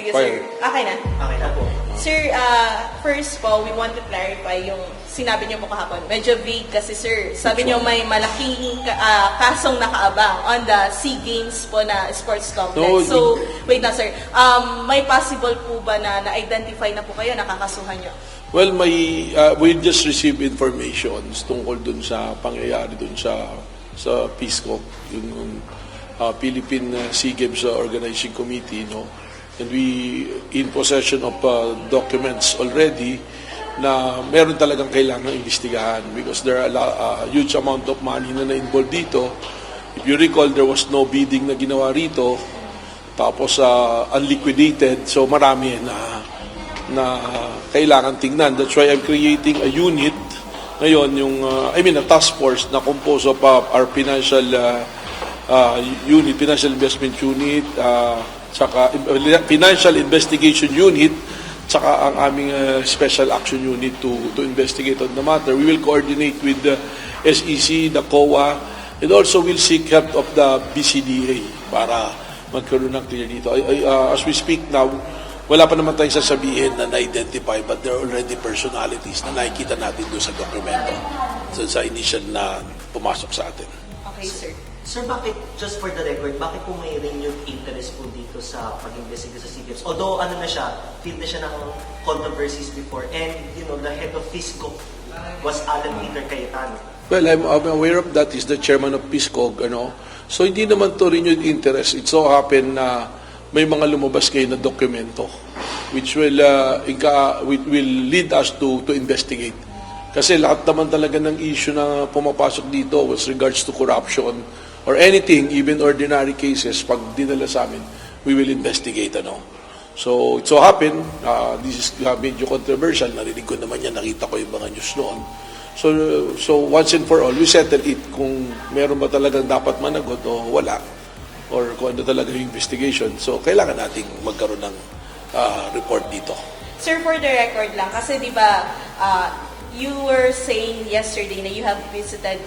Sige, sir. Okay na. Okay na po. Sir, first po, we want to clarify yung sinabi niyo po kahapon. Medyo vague kasi, sir. Sabi niyo may malaking kasong nakaabang on the SEA Games po na sports complex. No, so, wait na, sir. May possible po ba na na-identify na po kayo, nakakasuhan niyo? Well, we just received information tungkol dun sa pangyayari dun sa Peace Corps, yung Philippine SEA Games Organizing Committee, no? And we in possession of documents already na meron talagang kailangan imbestigahan because there are a huge amount of money na na-involved dito. If you recall, there was no bidding na ginawa rito, tapos unliquidated, so marami na kailangan tingnan. That's why I'm creating a unit ngayon, a task force na composed of our financial unit, financial investment unit, saka financial investigation unit, saka ang aming special action unit to investigate on the matter. We will coordinate with the SEC, the COA, and also will seek help of the BCDA para magkaroon ng clear dito. As we speak now, wala pa naman tayong sasabihin na na-identify, but there are already personalities na nakikita natin doon sa dokumento, sa initial na pumasok sa atin. Okay, sir. Sir, bakit, just for the record, bakit po may renewed interest po dito sa pag-investigate sa SEA Games? Although, field na siya ng controversies before, and, the head of PISCO was Alan Peter Cayetano. Well, I'm aware of that. He's the chairman of PISCOG, So, hindi naman to renewed interest. It so happen na may mga lumabas kayo na dokumento which will lead us to investigate. Kasi lahat naman talaga ng issue na pumapasok dito with regards to corruption or anything, even ordinary cases, pag dinala sa amin, we will investigate, So, it so happen, this is medyo controversial, narinig ko naman yan, nakita ko yung mga news noon. So once and for all, we settle it kung meron ba talagang dapat managot o wala, or kung ano talaga yung investigation. So, kailangan nating magkaroon ng report dito. Sir, for the record lang, kasi di ba, you were saying yesterday na you have visited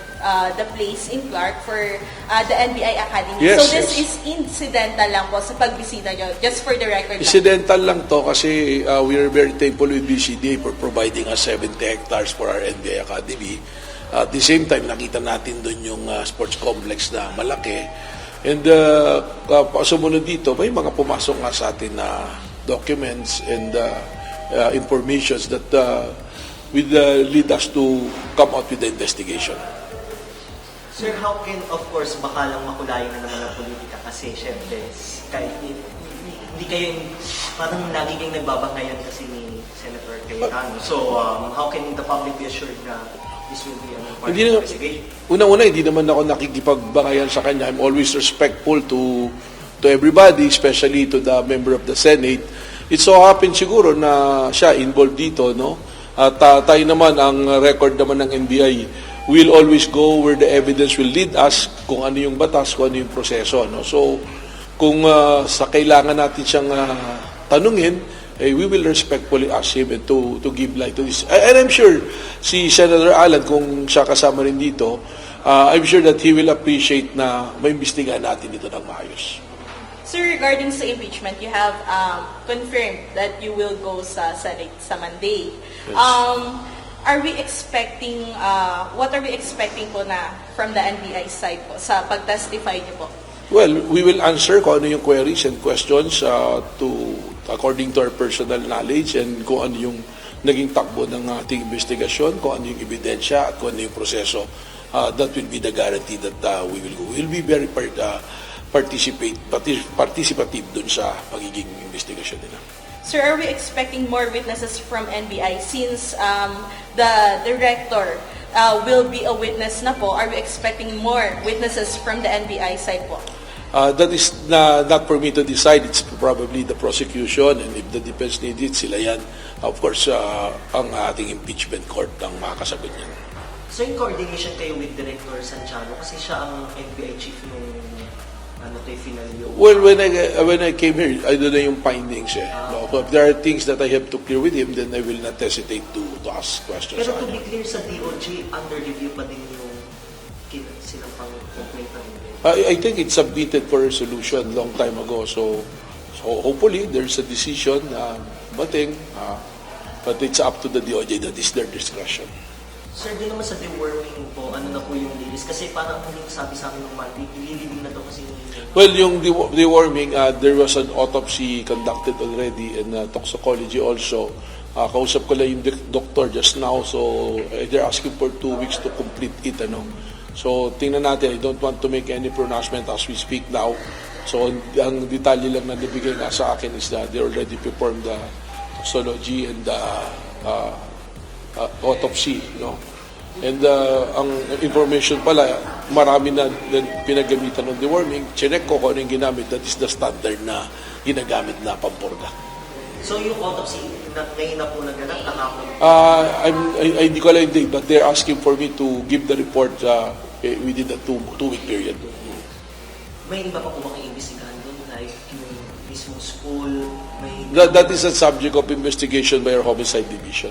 the place in Clark for the NBI Academy. Yes, so this yes. is incidental lang po sa pagbisita nyo, just for the record lang. Incidental lang to kasi we are very thankful with BCDA for providing us 70 hectares for our NBI Academy. At the same time, nakita natin doon yung sports complex na malaki. And sumunod dito, may mga pumasok nga sa atin na documents and informations that will lead us to come out with the investigation. Sir, how can, of course, baka lang makulayan na naman ang politika kasi, syempre, kahit hindi kayo, parang lagi kayong nagbabangayan kasi ni Senator Cayetano. So, how can the public be assured na this will be an part of the investigation? Unang-una, hindi naman ako nakikipagbangayan sa kanya. I'm always respectful to everybody, especially to the member of the Senate. It so happened siguro na siya involved dito, At tayo naman, ang record naman ng NBI, we'll always go where the evidence will lead us, kung ano yung batas, kung ano yung proseso. So, kung sa kailangan natin siyang tanungin, we will respectfully ask him to give light to this. And I'm sure si Senator Alan, kung siya kasama rin dito, I'm sure that he will appreciate na maimbestigahan natin dito ng maayos. Sir, regarding sa impeachment, you have confirmed that you will go sa Senate sa Monday. Yes. Are we expecting, what are we expecting po na from the NBI side po sa pag-testify niyo po? Well, we will answer kung ano yung queries and questions according to our personal knowledge and kung ano yung naging takbo ng ating investigasyon, kung ano yung ebidensya at kung ano yung proseso. That will be the guarantee that we will go. We will be very participative dun sa pagiging investigasyon nila. Sir, are we expecting more witnesses from NBI since the director will be a witness na po? Are we expecting more witnesses from the NBI side po? That is not for me to decide. It's probably the prosecution, and if the defense needs it, sila yan. Of course, ang ating impeachment court ang makakasagot niyan. So, in coordination kayo with Director Santiago, kasi siya ang NBI chief nung Finalio. Well, when I came here, I don't know yung findings. So if there are things that I have to clear with him, then I will not hesitate to ask questions. Pero to be clear, sa DOJ, under review pa din yung silang pang-complaint pa rin. I think it's submitted for resolution long time ago. So hopefully there's a decision bating, but it's up to the DOJ, that is their discretion. Sir, doon naman sa deworming po, ano na po yung latest? Kasi parang hindi sabi sa akin ng Monday, ililibing na daw kasi Well, yung deworming, there was an autopsy conducted already and toxicology also. Kausap ko lang yung doctor just now, so they're asking for 2 weeks to complete it. So, tingnan natin. I don't want to make any pronouncement as we speak now. So, ang detalye lang na nabigay nga sa akin is that they already performed the toxicology and the autopsy. And ang information pala, marami na pinagamitan ng deworming. Chinek ko kung ano yung ginamit. That is the standard na ginagamit na pampurga. So yung autopsy, ngayon na po naganap, kahapon? Hindi ko alam yung date, but they're asking for me to give the report within the 2-week period. May iba pa po bang iimbestigahan doon? Like yung mismong school? That is a subject of investigation by our homicide division.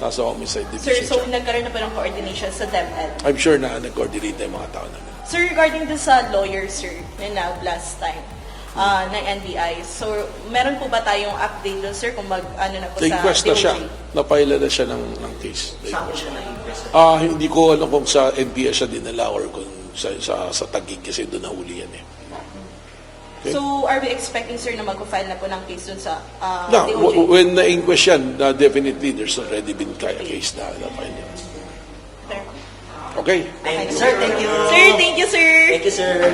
Nasa homicide Sir, division. so nagkaroon na po ng coordination sa DepEd. I'm sure na nag-coordinate na yung mga tao namin. Sir, regarding to sa lawyer, sir, na last time, ng NBI, so meron po ba tayong update doon, sir, kung ano na po sa Na-inquest na siya. DOJ? Napaila na siya ng case. Saan po siya na-invest? Hindi ko alam kung sa NPS siya dinala or kung sa Taguig kasi doon nahuli yan eh. Okay. So, are we expecting, sir, na mag-file na po ng case doon sa Now, DOJ? when na-inquest yan, definitely there's already been a case na file yan. Sir. Okay. Sir, thank you. Sir, thank you, sir. Thank you, sir.